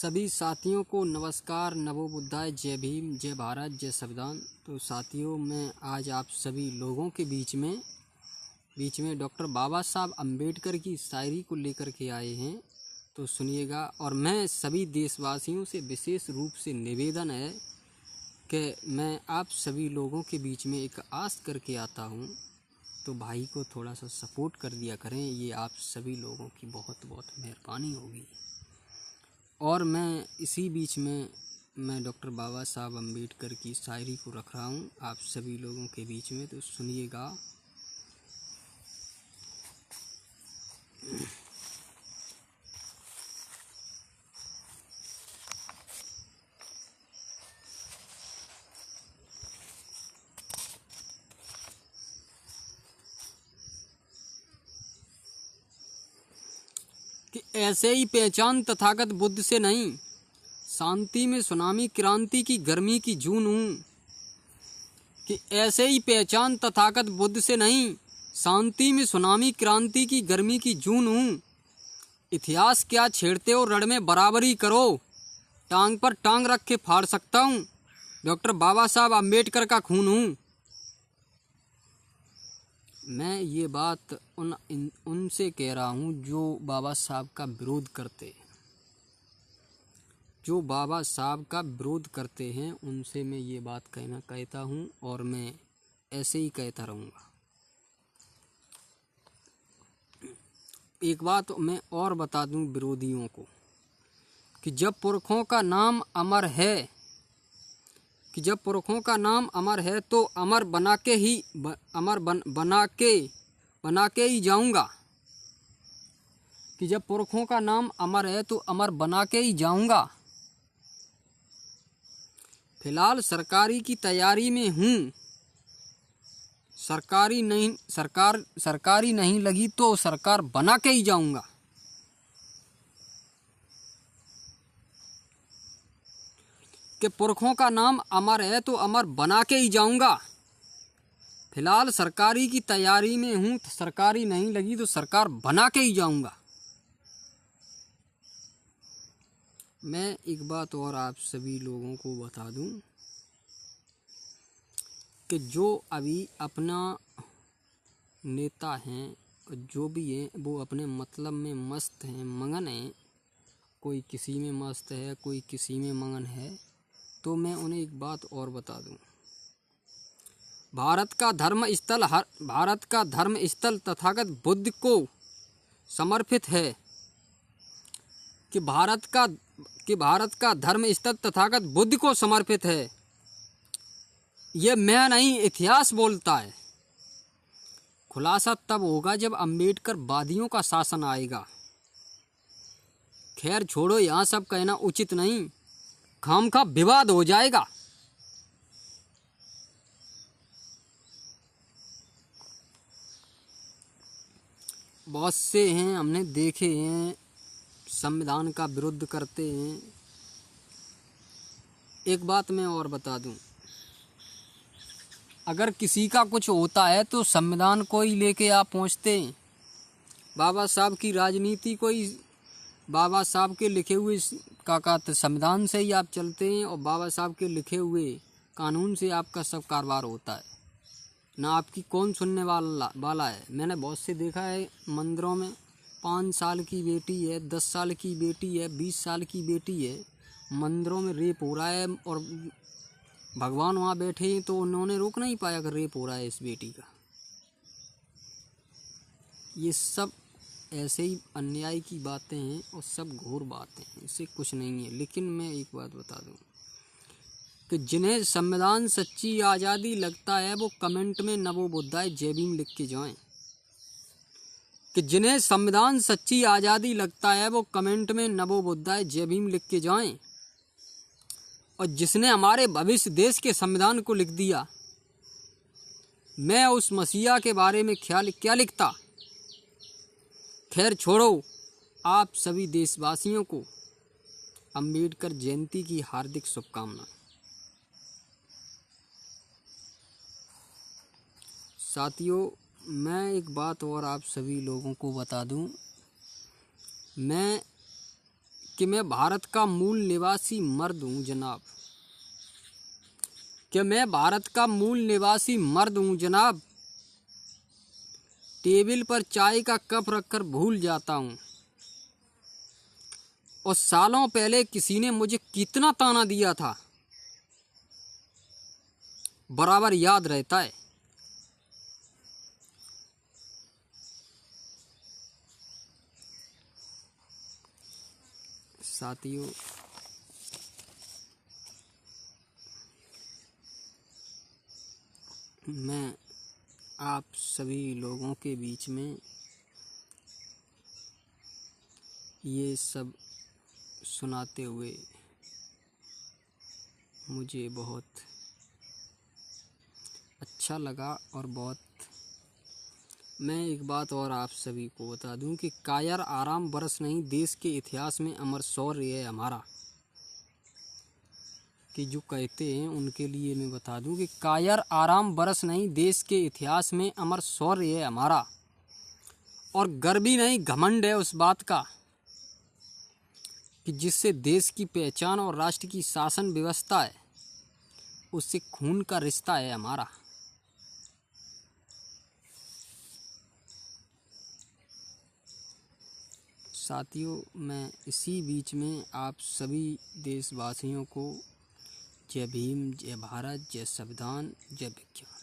सभी साथियों को नमस्कार, नमो बुद्धाय, जय भीम, जय भारत, जय संविधान। तो साथियों, मैं आज आप सभी लोगों के बीच में डॉक्टर बाबा साहब अम्बेडकर की शायरी को लेकर के आए हैं। तो सुनिएगा। और मैं सभी देशवासियों से विशेष रूप से निवेदन है कि मैं आप सभी लोगों के बीच में एक आस करके आता हूँ, तो भाई को थोड़ा सा सपोर्ट कर दिया करें। ये आप सभी लोगों की बहुत बहुत मेहरबानी होगी। और मैं इसी बीच में मैं डॉक्टर बाबा साहब अम्बेडकर की शायरी को रख रहा हूँ आप सभी लोगों के बीच में। तो सुनिएगा। कि ऐसे ही पहचान तथागत बुद्ध से नहीं, शांति में सुनामी क्रांति की गर्मी की जून हूँ। कि ऐसे ही पहचान तथागत बुद्ध से नहीं, शांति में सुनामी क्रांति की गर्मी की जून हूँ। इतिहास क्या छेड़ते हो, रण में बराबरी करो, टांग पर टांग रख के फाड़ सकता हूँ। डॉक्टर बाबा साहब अम्बेडकर का खून हूँ। मैं ये बात उनसे कह रहा हूँ जो बाबा साहब का विरोध करते, जो बाबा साहब का विरोध करते हैं, उनसे मैं ये बात कहता हूँ और मैं ऐसे ही कहता रहूँगा। एक बात मैं और बता दूँ विरोधियों को कि जब पुरखों का नाम अमर है, कि जब पुरखों का नाम अमर है तो अमर बना के ही जाऊंगा। कि जब पुरखों का नाम अमर है तो अमर बना के ही जाऊंगा। फिलहाल सरकारी की तैयारी में हूँ, सरकारी नहीं लगी तो सरकार बना के ही जाऊंगा। कि पुरखों का नाम अमर है तो अमर बना के ही जाऊंगा। फिलहाल सरकारी की तैयारी में हूँ, सरकारी नहीं लगी तो सरकार बना के ही जाऊंगा। मैं एक बात और आप सभी लोगों को बता दूं कि जो अभी अपना नेता हैं, जो भी हैं, वो अपने मतलब में मस्त हैं, मगन हैं। कोई किसी में मस्त है, कोई किसी में मगन है। तो मैं उन्हें एक बात और बता दूं, भारत का धर्म स्थल तथागत बुद्ध को समर्पित है। कि भारत का धर्म स्थल तथागत बुद्ध को समर्पित है। ये मैं नहीं, इतिहास बोलता है। खुलासा तब होगा जब अम्बेडकर वादियों का शासन आएगा। खैर छोड़ो, यहाँ सब कहना उचित नहीं, खामखा विवाद हो जाएगा। बहुत से हैं, हमने देखे हैं, संविधान का विरुद्ध करते हैं। एक बात मैं और बता दूं, अगर किसी का कुछ होता है तो संविधान को ही लेके आप पहुंचते हैं। बाबा साहब की राजनीति को ही, बाबा साहब के लिखे हुए संविधान से ही आप चलते हैं और बाबा साहब के लिखे हुए कानून से आपका सब कारोबार होता है ना। आपकी कौन सुनने वाला है। मैंने बहुत से देखा है मंदिरों में 5 साल की बेटी है, 10 साल की बेटी है, 20 साल की बेटी है, मंदिरों में रेप हो रहा है और भगवान वहाँ बैठे हैं तो उन्होंने रोक नहीं पाया कि रेप हो रहा है इस बेटी का। ये सब ऐसे ही अन्याय की बातें हैं और सब घोर बातें हैं, इससे कुछ नहीं है। लेकिन मैं एक बात बता दूं कि जिन्हें संविधान सच्ची आज़ादी लगता है वो कमेंट में नमो बुद्धाय जय भीम लिख के जाएं। कि जिन्हें संविधान सच्ची आज़ादी लगता है वो कमेंट में नमो बुद्धाय जय भीम लिख के जाएं। और जिसने हमारे भविष्य देश के संविधान को लिख दिया, मैं उस मसीहा के बारे में क्या लिखता। खैर छोड़ो, आप सभी देशवासियों को अम्बेडकर जयंती की हार्दिक शुभकामनाएं। साथियों, मैं एक बात और आप सभी लोगों को बता दूं, मैं कि मैं भारत का मूल निवासी मर्द हूँ जनाब, कि मैं भारत का मूल निवासी मर्द हूँ जनाब। टेबल पर चाय का कप रखकर भूल जाता हूँ, और सालों पहले किसी ने मुझे कितना ताना दिया था बराबर याद रहता है। साथियों, मैं आप सभी लोगों के बीच में ये सब सुनाते हुए मुझे बहुत अच्छा लगा। और मैं एक बात और आप सभी को बता दूं कि कायर आराम बरस नहीं, देश के इतिहास में अमर शौर्य है हमारा। कि जो कहते हैं उनके लिए मैं बता दूं कि कायर आराम बरस नहीं, देश के इतिहास में अमर शौर्य है हमारा। और गर्व ही नहीं, घमंड है उस बात का कि जिससे देश की पहचान और राष्ट्र की शासन व्यवस्था है, उससे खून का रिश्ता है हमारा। साथियों, मैं इसी बीच में आप सभी देशवासियों को जय भीम, जय भारत, जय संविधान, जय विज्ञान।